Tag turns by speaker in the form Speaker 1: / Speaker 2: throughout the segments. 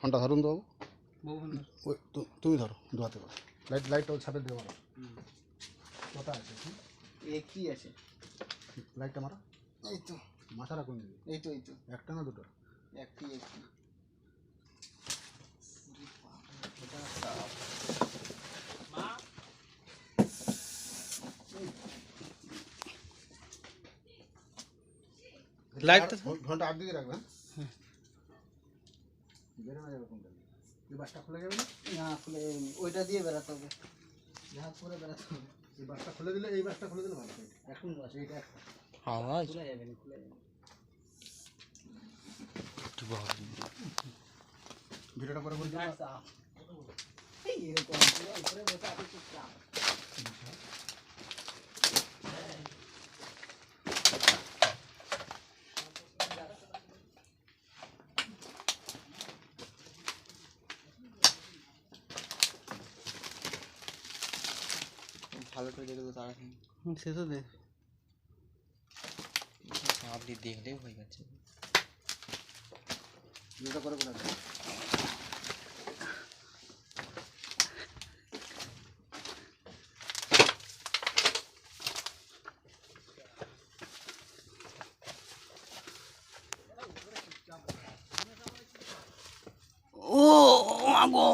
Speaker 1: ফোনটা ধরুন তো ওই তুমি ধরো দোয়াতে পারো লাইটটা ওই ছাপে দেওয়া কথা আছে
Speaker 2: কি আছে
Speaker 1: লাইটটা মারা
Speaker 2: এই তো
Speaker 1: মাথা রাখুন
Speaker 2: এই তো
Speaker 1: একটা না দুটো
Speaker 2: একটি
Speaker 1: লাইটটা ঘন্টা 8 দিকে রাখবেন বেরো না যাবে কোনটা এই বাসটা খুলে যাবে
Speaker 2: না খুলে যাবে না ওইটা দিয়ে বেরাতে হবে ঝাঁপ করে বেরাতে হবে
Speaker 1: এই বাসটা খুলে দিলে ভালো এখন বাস এইটা একটা
Speaker 2: আওয়াজ খুলে যাবে না
Speaker 1: ভিডিওটা পরে বলছি
Speaker 2: এই এরকম উপরে বসে আছে চুপচাপ ভালো করে দেখে তো তাড়াতাড়ি সে তো দেখ আপনি দেখলেই হয়ে যাচ্ছে
Speaker 1: ভিডিওটা করে করে
Speaker 2: ও আগো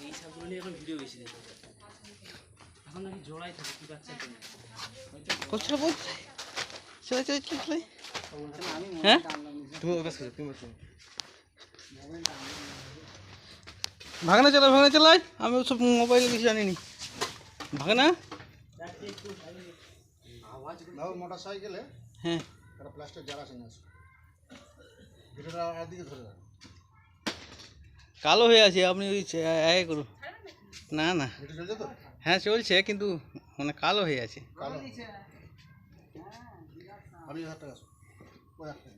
Speaker 2: এই সবগুলো নিয়ে এখন ভিডিও বেশি দেখো এখন নাকি জোড়াই থাকে কি বাচ্চা করছো বলছে চলে হ্যাঁ তুমি ওই পাশে তুমি বসো ভাগনা চালাই আমি ওসব মোবাইল কিছু জানিনি ভাগনা
Speaker 1: মোটর সাইকেলে
Speaker 2: হ্যাঁ
Speaker 1: একটা প্লাস্টিক জারা সঙ্গে আছে ভিডিওটা আর দিকে ধরে রাখুন
Speaker 2: কালো হয়ে আছে আপনি ওই করুন না না
Speaker 1: ভিডিও চলছে তো
Speaker 2: হ্যাঁ চলছে কিন্তু মানে কালো হয়ে আছে
Speaker 1: কালো আমি হাতটা আসো ওই একটা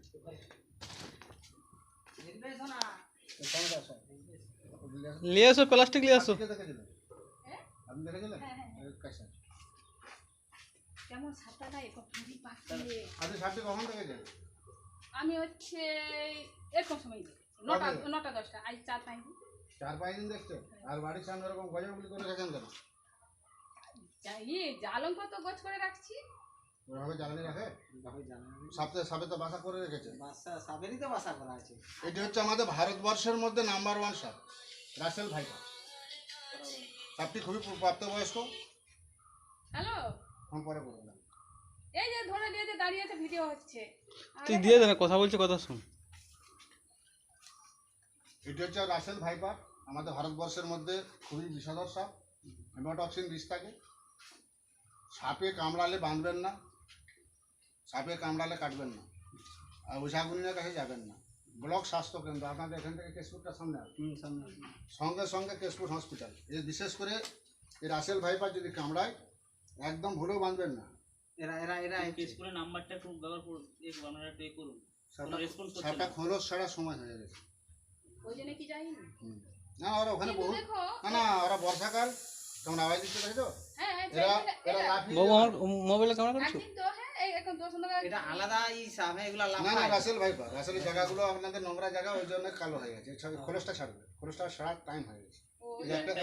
Speaker 2: নিয়ে আসো প্লাস্টিক নিয়ে আসো
Speaker 1: আপনি দেখেছিলেন
Speaker 3: কেমন সাতটা এখন ভারী পাচ্ছে
Speaker 1: আপনি সাপটি কখন দেখেছেন
Speaker 3: আমি হচ্ছে এরকম সময় দেখেছি 9টা 10টা আজ 4-5 দিন
Speaker 1: 4-5 দিন দেখছেন আর বাড়ির সামনে এরকম গজাগুলি করে রেখেছেন কেন
Speaker 3: জালঙ্ক তো গোছ করে রাখছি
Speaker 1: ওইভাবে জ্বালানি রাখে সাপে তো বাসা করে রেখেছে
Speaker 2: সাপেরই তো বাসা করা আছে
Speaker 1: এটি হচ্ছে আমাদের ভারতবর্ষের মধ্যে নাম্বার 1 সাপ রাসেল ভাইপার সাপটি খুবই প্রাপ্তবয়স্ক
Speaker 3: হ্যালো
Speaker 1: ফোন পরে করবেন
Speaker 3: এই যে ধরে নিয়ে যে দাঁড়িয়ে আছে ভিডিও হচ্ছে
Speaker 2: তুই দিয়ে দে না কথা বলছে কথা শুন
Speaker 1: এটি হচ্ছে রাসেল ভাইপার আমাদের ভারতবর্ষের মধ্যে খুবই বিষধর সাপ হেমাটক্সিন বিষ থাকে সাপে কামড়ালে বাঁধবেন না সাপে কামড়ালে কাটবেন না আর ওঝাগুনির কাছে যাবেন না ব্লক স্বাস্থ্য কেন্দ্র আপনাদের এখান থেকে কেশপুরটা সামনে আসবে সঙ্গে সঙ্গে কেশপুর হসপিটাল এই বিশেষ করে এই রাসেল ভাইপার যদি কামড়ায় একদম ভুলেও বাঁধবেন না
Speaker 2: এরা কেশপুরের নাম্বারটা একটু ব্যবহার করুন আপনারা একটু করুন
Speaker 1: সাপটা খোলস ছাড়া সময় হয়ে গেছে
Speaker 3: ওই জন্য কি যাই
Speaker 1: না ওরা ওখানে বহু না ওরা বর্ষাকাল কেমন আওয়াজ দিচ্ছে তাই তো
Speaker 3: হ্যাঁ
Speaker 1: এরা লাফিয়ে
Speaker 2: বাবু আমার মোবাইলে ক্যামেরা করছো
Speaker 3: একদিন তো হ্যাঁ এখন 10 টাকা
Speaker 2: এটা আলাদা সাপ এগুলা
Speaker 1: না না রাসেল ভাইপার রাসেলের জায়গাগুলো আপনাদের নোংরা জায়গা ওই জন্য কালো হয়ে গেছে খোলসটা ছাড়বে খোলসটা ছাড়ার টাইম হয়ে গেছে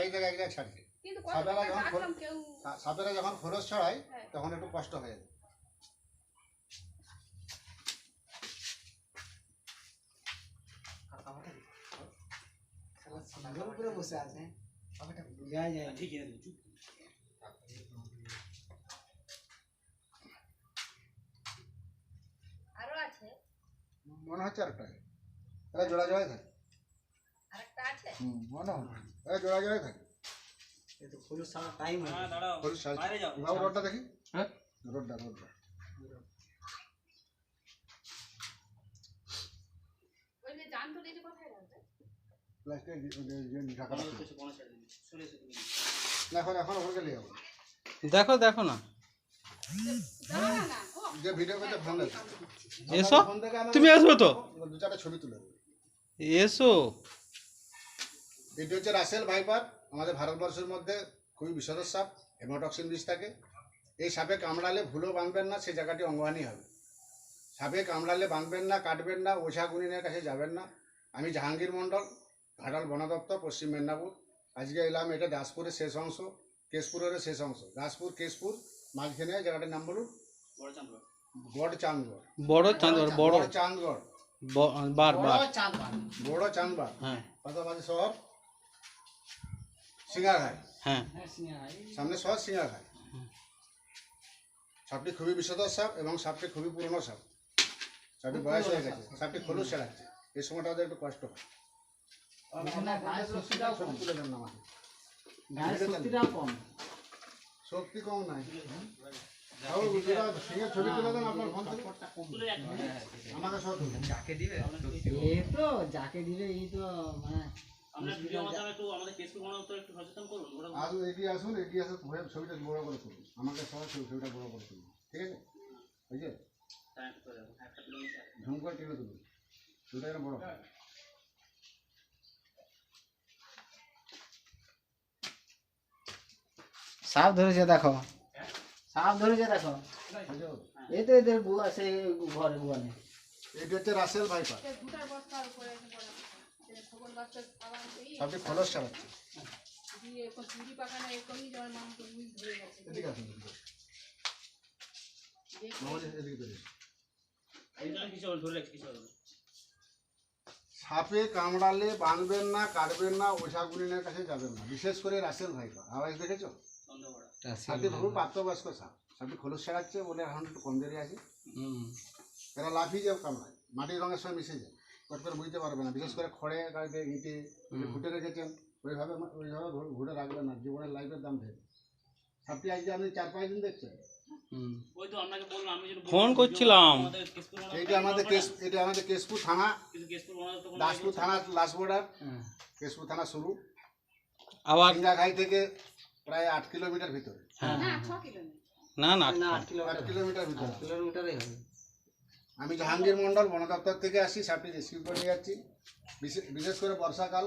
Speaker 1: এই জায়গায় ছাড়ছে
Speaker 3: কিন্তু
Speaker 1: সাপেরা যখন খোলস ছড়ায় তখন একটু কষ্ট হয়ে যায়
Speaker 2: বসে আছে বোঝা যায় ঠিক আছে
Speaker 3: আরো আছে
Speaker 1: মনে হচ্ছে আরেকটা এরা জোড়া জোড়াই থাকে
Speaker 3: আরেকটা আছে
Speaker 1: মনে হয় এরা জোড়া জোড়াই থাকে
Speaker 2: এই তো খোলস ছাড়া টাইম হয়ে দাঁড়াও
Speaker 1: বাইরে যাও বাবু রোডটা দেখি হ্যাঁ রোডটা
Speaker 3: ওই যে জান তো দিতে কোথায় রাখবে
Speaker 1: প্লাস্টিক যে ঢাকা
Speaker 2: কোনো ছেড়ে দিন সরে এসে তুমি
Speaker 1: না এখন ওখানে গেলে যাবো
Speaker 2: দেখো না
Speaker 1: যে ভিডিও করতে ফোন আছে
Speaker 2: এসো তুমি আসবে তো
Speaker 1: দু চারটা ছবি তুলে
Speaker 2: এসো
Speaker 1: এটি হচ্ছে রাসেল ভাইপার আমাদের ভারতবর্ষের মধ্যে খুবই বিষধর সাপ, হেমোটক্সিন বিষ থাকে। এই সাপে কামড়ালে ভুলেও বাঁধবেন না, সেই জায়গাটি অঙ্গহানি হবে। সাপে কামড়ালে বাঁধবেন না, কাটবেন না, ওঝা গুনিনের কাছে যাবেন না। আমি জাহাঙ্গীর মণ্ডল, ঘাটাল বন দপ্তর, পশ্চিম মেদিনীপুর। আজকে এলাম, এটা দাসপুরের শেষ অংশ, কেশপুরের শেষ অংশ। দাসপুর কেশপুর মাঝখানে জায়গাটার নাম বলুন। গড় চাঁদগড়।
Speaker 2: বড় চাঁদর বড়
Speaker 1: গড় চাঁদগড়,
Speaker 2: বার বার
Speaker 1: বড় চাঁদবার।
Speaker 2: হ্যাঁ
Speaker 1: পাশাপাশি শহর সিঙ্গারঘাট,
Speaker 2: হ্যাঁ
Speaker 1: সামনে শহর সিঙ্গারঘাট। সাপটি খুবই বিষধর সাপ এবং সাপটি খুবই পুরনো সাপ। সাপটি বয়স হয়ে গেছে, সাপটি খোলস ছেড়াচ্ছে। এই সময়টা ওদের একটু কষ্ট হয়। ছবি তুলে দেন না আমাকে। শক্তি কম নাই। সিংহের ছবি তুলে দেন আপনার ফোন থেকে। আমাকে সব তুলে দেন।
Speaker 4: যাকে দিবে এই তো মানে
Speaker 1: আসুন, এগিয়ে আসুন, এগিয়ে আসুন, ছবিটা বড় করে তুলুন। আমাকে সবাই ছবিটা বড় করে তুলুন, ঠিক আছে? ওই যে ঝুম করে টেনে তুলুন, ছবিটা যেন বড় হয়।
Speaker 4: সাপ ধরেছে দেখো, সাপ ধরেছে দেখো।
Speaker 1: বুঝছো?
Speaker 4: এই তো এদের বুয়া সে ঘরে বুয়া নেই।
Speaker 1: এটা হচ্ছে রাসেল ভাইপার।
Speaker 3: ভুটার বস্তার উপরে পড়া খবর বাচ্চা খাওয়া
Speaker 1: সাপটি খোলস ছাড়াচ্ছে।
Speaker 3: দিয়ে ঝুড়ি পাকানো এরকমই যেমন মানুষ ধরে গেছে
Speaker 1: এদিকে আসুন, এদিকে। মামাজি, এদিকে চলে এসো। সাপে কামড়ালে বাঁধবেন না, কাটবেন না, ওঝা গুনিনের কাছে যাবেন না। বিশেষ করে রাসেল ভাইপার আওয়াজ দেখেছো? সাপটি বহু প্রাপ্তবয়স্ক সাপ। সাপটি খোলস ছাড়াচ্ছে বলে এখন একটু কম দেরি আছে। এরা লাফিয়ে যাও কামড়ায়, মাটির রঙের সঙ্গে মিশে যায়, কট করে বুঝতে পারবে না। বিশেষ করে খড়ে গাড়িতে ইঁটে ঘুটে রেখেছেন, ওইভাবে ঘুরে রাখবেন না, জীবনের লাইফের দাম থেকে। সাপটি আজকে আপনি 4-5 দিন দেখছেন।
Speaker 2: ফোন করছিলাম।
Speaker 1: এটা আমাদের কেশপুর থানা, দাসপুর থানা লাস্ট বর্ডার। কেশপুর থানা শুরু,
Speaker 2: আবার
Speaker 1: সিঙ্গাঘাই থেকে প্রায় 8 কিলোমিটার ভিতরে।
Speaker 2: হ্যাঁ
Speaker 3: না 6 কিলোমিটার
Speaker 2: না না
Speaker 4: না 8
Speaker 1: 8
Speaker 4: কিলোমিটার,
Speaker 1: কিলোমিটার ভিতরে।
Speaker 4: কিলোমিটারই হবে।
Speaker 1: আমি জাহাঙ্গীর মণ্ডল, বন দপ্তর থেকে আসি। সাপটি রেস্কিউ করে নিয়ে যাচ্ছি। বিশেষ করে বর্ষাকাল,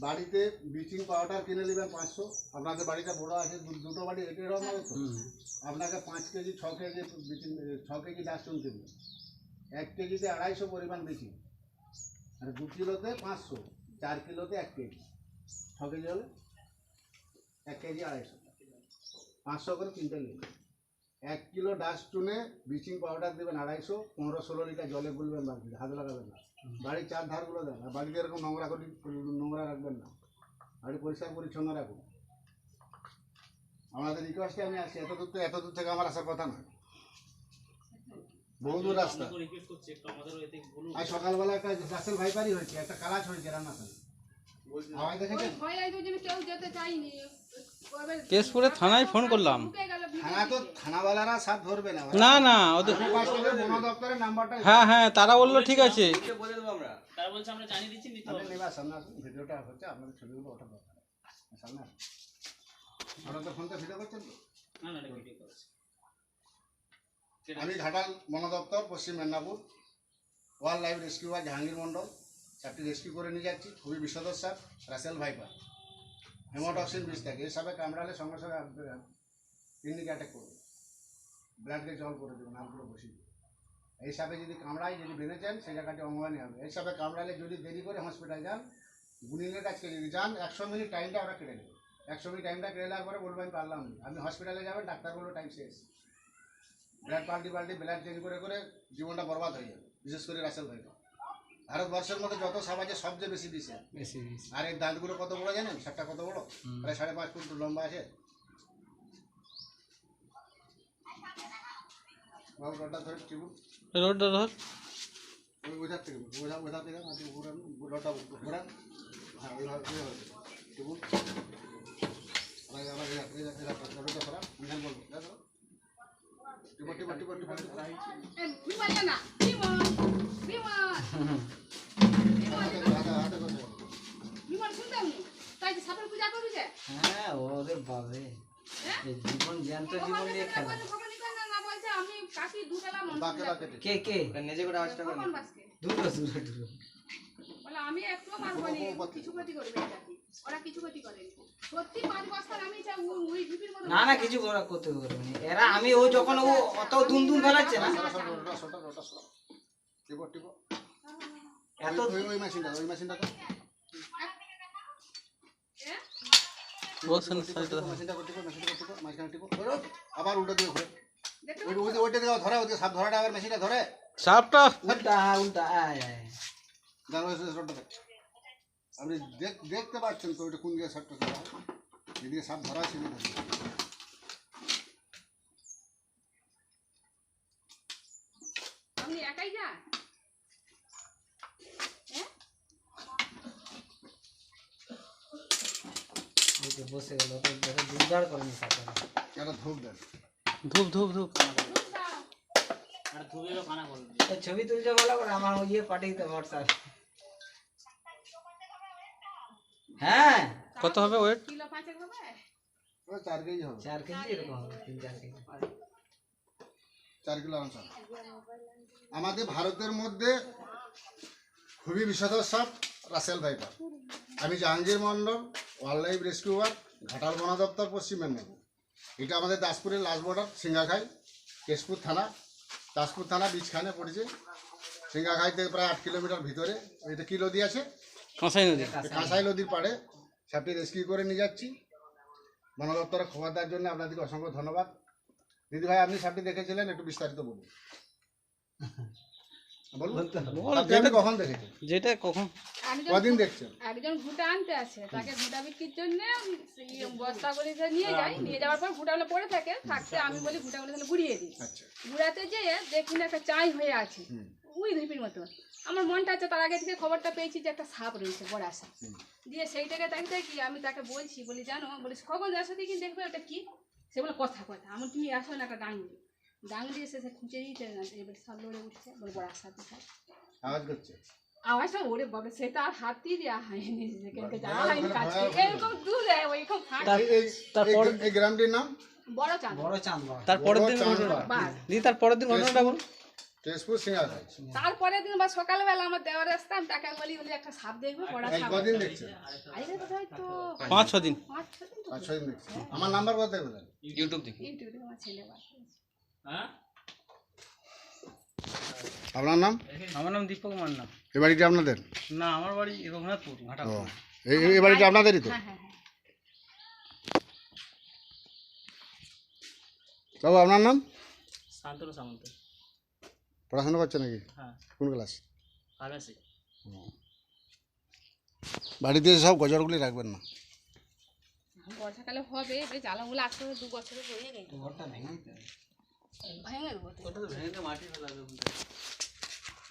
Speaker 1: বাড়িতে ব্লিচিং পাউডার কিনে নেবেন 500। আপনাদের বাড়িটা বড় আছে, দুটো বাড়ি একের রকম তো, আপনাকে 5 কেজি 6 কেজি ব্লিচিং, 6 কেজি ডাস্টুন কিনবেন। 1 কেজিতে 250 পরিমাণ ব্লিচিং, আর 2 কিলোতে 500, 4 কিলোতে 1 কেজি, 6 কেজি হলে 1 কেজি 250, 500 করে 3টে নেবেন। 1 কিলো ডাস্টুনে ব্লিচিং পাউডার দেবেন 250, 15-16 লিটার জলে গুলবেন, বাকি হাত লাগাবেন না। বাড়ির 4 ধারগুলো দেন, আর বাড়িতে এরকম নোংরা রাখবেন না, বাড়ি পরিষ্কার পরিচ্ছন্ন রাখুন। আমাদের রিকোয়েস্টে আমি আসি, এত দূর থেকে আমার আসার কথা না, বহু দূর রাস্তা। আজ সকালবেলা একটা রাসেল ভাইপারই হয়েছে, একটা কালাচ হয়েছে রান্না করে। আওয়াজ দেখেছেন?
Speaker 3: ভয় এই জন্য কেউ যেতে চায়নি
Speaker 2: কেশপুরে থানায় ফোন করলাম।
Speaker 3: ঢুকে গেল
Speaker 1: থানা তো থানাওয়ালারা সাপ ধরবে না।
Speaker 2: না না ওদের
Speaker 1: আমি পাশ থেকে বন দপ্তরের নাম্বারটা
Speaker 2: হ্যাঁ হ্যাঁ তারা বললো ঠিক আছে।
Speaker 1: আপনি নেবার সামনে আসুন, ভিডিওটা হচ্ছে, আপনাদের ছবিগুলো ওঠা দরকার। সামনে আসুন। আপনারা তো ফোনটা ভিডিও করছেন তো? আমি ঘাটাল বন দপ্তর, পশ্চিম মেদিনীপুর, ওয়াইল্ড লাইফ রেস্কিউয়ার জাহাঙ্গীর মণ্ডল। সাপটি রেস্কিউ করে নিয়ে যাচ্ছি। খুবই বিষধর সাপ, রাসেল ভাইপার, হেমোটক্সিন বিষ থাকে। এই সাপে কামড়ালে সঙ্গে সঙ্গে কিডনিকে অ্যাটাক করবে, ব্লাডকে জল করে দেবে, নামগুলো বসিয়ে দেবে। এই সাপে যদি কামড়ায়, যদি বেঁধেছেন, সেই জায়গাটি অঙ্গহানি হবে। এই সাপে কামড়ালে যদি দেরি করে হসপিটাল যান, গুনিনের কাছে যদি যান, 100 মিনিট টাইমটা ওরা কেটে নেবে। 100 মিনিট টাইমটা কেটে নেওয়ার পরে বলবেন পারলাম না, আপনি হসপিটালে যাবেন, ডাক্তার বললো টাইম শেষ। ব্লাড পাল্টি ব্লাড চেঞ্জ করে করে জীবনটা বরবাদ হয়ে যাবে। বিশেষ করে রাসেল ভাইপার ভারতবর্ষের মধ্যে যত সাপ আছে সবচেয়ে বেশি বিষে।
Speaker 4: বেশি
Speaker 1: আর এর দাঁতগুলো কত বড় জানেন? সাপটা কত বড়? প্রায় 5.5 ফুট লম্বা আছে। বাবু রডটা ধরে টিপুন,
Speaker 2: রোডটা ধর।
Speaker 1: ওই ওইধার থেকে মাটি ঘুরান, রডটা ঘোরান। হ্যাঁ ওইভাবে টিপুন। আবার রডটা ধরা, আমি বলবো দেখো, টিপো।
Speaker 3: বিমান না বিমান
Speaker 1: হাতে করতে হবে।
Speaker 3: বিমান শুনতাম নি তাই তো সাপের পূজা করবি যে
Speaker 4: হ্যাঁ ওরে বাবা, এই জীবন জ্যান্ত জীবন নিয়ে খেলা।
Speaker 3: না বলছে আমি কাকি দুবেলা
Speaker 1: বাকে
Speaker 3: মন
Speaker 1: বাকে
Speaker 4: কে কে
Speaker 5: নিজে করে আওয়াজটা
Speaker 3: কখন বাসকে
Speaker 4: দূরে দূরে দূরে।
Speaker 3: বলে আমি একটু পারবো না কিছু ক্ষতি করবে এটা কি ওরা কিছু ক্ষতি করেনি সত্যি 5 বস্তার আমি যা ওই ঢিপির মতো
Speaker 4: না না কিছু করা করতে পারবে এরা আমি ও যখন ও অত দুম দুম ফেলাচ্ছে না
Speaker 1: টিপো টিপো
Speaker 4: এত
Speaker 1: ওই মেশিনটা তো
Speaker 2: বসেন সাইডে
Speaker 1: মেশিনটা টিপো মাঝখানে টিপো আবার উল্টো দিকে ঘুরে
Speaker 3: দেখতে
Speaker 1: ওইটা দিকে ধরে ওদিকে সাপ ধরাটা আবার মেশিনটা ধরে
Speaker 2: সাপটা
Speaker 4: উল্টা উল্টা আয় আয়
Speaker 1: আপনি দেখতে পাচ্ছেন তো ওইটা কোন দিকে সাপটা ধরা যেদিকে সাপ ধরা আছে সেদিকে
Speaker 3: আপনি একাই যান
Speaker 4: এই তো বসে গেল তো দেখো দুর্গার করেনি সাপটা
Speaker 1: একটা ধূপ দেন
Speaker 2: ধূপ ধূপ ধূপ
Speaker 5: আর ধুবেরও কানা করবে
Speaker 4: এই ছবি তুলছে বলা করে আমার ইয়ে পাঠিয়ে দিতে হোয়াটসঅ্যাপ হ্যাঁ
Speaker 2: কত হবে ওয়েট
Speaker 3: কিলো 5 হবে
Speaker 1: ওই 4 কেজি হবে
Speaker 4: 4 কেজি এরকম হবে 3-4 কেজি
Speaker 1: 4 কিলো আনসার আমাদের ভারতের মধ্যে খুবই বিষধর সাপ রাসেল ভাইপার আমি Jahangir Mondal wild life rescuer Ghatal বন দপ্তর পশ্চিম মেদিনীপুর এটা আমাদের দাসপুরের লাস্ট বর্ডার সিঙ্গাখাই কেশপুর থানা বীজখানে পড়েছে সিঙ্গাখাই থেকে প্রায় 8 কিলোমিটার ভিতরে এটা কি নদী আছে
Speaker 2: কাঁসাই নদী
Speaker 1: কাঁসাই নদীর পাড়ে সাপটি রেস্কিউ করে নিয়ে যাচ্ছি বন দপ্তরে খবর দেওয়ার জন্য আপনাদেরকে অসংখ্য ধন্যবাদ দিদি ভাই আপনি সাপটি দেখেছিলেন একটু বিস্তারিত বলুন বলুন সাপটি আপনি কখন দেখেছেন
Speaker 2: যেটা কখন
Speaker 1: কদিন দেখছেন
Speaker 3: একজন ভুটা আনতে আছে তাকে ভুটা বিক্রির জন্য বস্তাগুলি নিয়ে যাই নিয়ে যাওয়ার পর ভুটাগুলো পড়ে থাকে থাকতে আমি বলি ভুটাগুলো তাহলে গুড়িয়ে দিই
Speaker 1: আচ্ছা
Speaker 3: গুড়াতে যেয়ে দেখি না একটা চাই হয়ে আছে
Speaker 1: হুম
Speaker 3: ওই ঢিপির মতো আমার মনটা আছে তার আগে থেকে খবরটা পেয়েছি যে একটা সাপ রয়েছে বড় সাপ
Speaker 1: হুম।
Speaker 3: দিয়ে সেইটাকে তাকিয়ে কি আমি তাকে বলছি বলি জানো বলিস কখন আসো দেখি দেখবে ওটা কি সে বলে কথা আমার তুমি আসো না একটা ডাঙ্গলি এসে সে খুঁজে দিতে এবার সব লড়ে উঠছে বলে বড় সাপ
Speaker 1: আওয়াজ করছে
Speaker 3: আওয়াজটা ওরে বাবা সেটা আর হাতই দেওয়া হয়নি সেখানকে যাওয়া হয়নি কাছে এরকম দূরে ওইরকম ফাঁকা
Speaker 1: এই গ্রামটির নাম
Speaker 3: বড় চাঁদ
Speaker 4: বড় চাঁদ বাবা
Speaker 2: তারপরের দিন
Speaker 1: বড়
Speaker 2: ঘটনা
Speaker 3: বাস
Speaker 2: দিদি তারপরের দিন ঘটনাটা বল
Speaker 1: কেশপুর সিঙ্গাখাই
Speaker 3: তারপরে দিন বা সকালবেলা আমার দেওয়ার আসতাম তাকে বলি একটা সাপ দেখবো বড়
Speaker 1: এই
Speaker 3: সাপ
Speaker 1: কদিন দেখছেন
Speaker 3: আজকে কোথায় তো
Speaker 2: 5-6 দিন
Speaker 3: 5-6 দিন তো
Speaker 1: 5-6 দিন দেখছেন আমার নাম্বার কত বলেন
Speaker 2: ইউটিউব দেখি
Speaker 3: ইউটিউবে আমার ছেলে বাস
Speaker 5: হ্যাঁ
Speaker 1: আপনার নাম
Speaker 2: আমার নাম দীপক মান্না
Speaker 1: এই বাড়িটা আপনাদের
Speaker 2: না আমার বাড়ি রঘুনাথপুর ঘাটাল
Speaker 1: ও এই বাড়িটা আপনাদেরই তো
Speaker 3: হ্যাঁ হ্যাঁ হ্যাঁ
Speaker 1: বাবু আপনার নাম
Speaker 5: শান্তনু সামন্ত
Speaker 1: পড়াশোনা করছে নাকি
Speaker 5: হ্যাঁ
Speaker 1: কোন ক্লাস
Speaker 5: ফার্মেসি
Speaker 1: বাড়িতে সব গজরগুলি রাখবেন না
Speaker 3: বর্ষাকালে হবে বেশ জ্বালাগুলো আসতে 2 বছরে হয়ে গেছে
Speaker 4: ঘরটা ভেঙে
Speaker 3: ভেঙে দেবো তো।
Speaker 2: ওটা তো ভেঙে মাটি ফেলা যাবে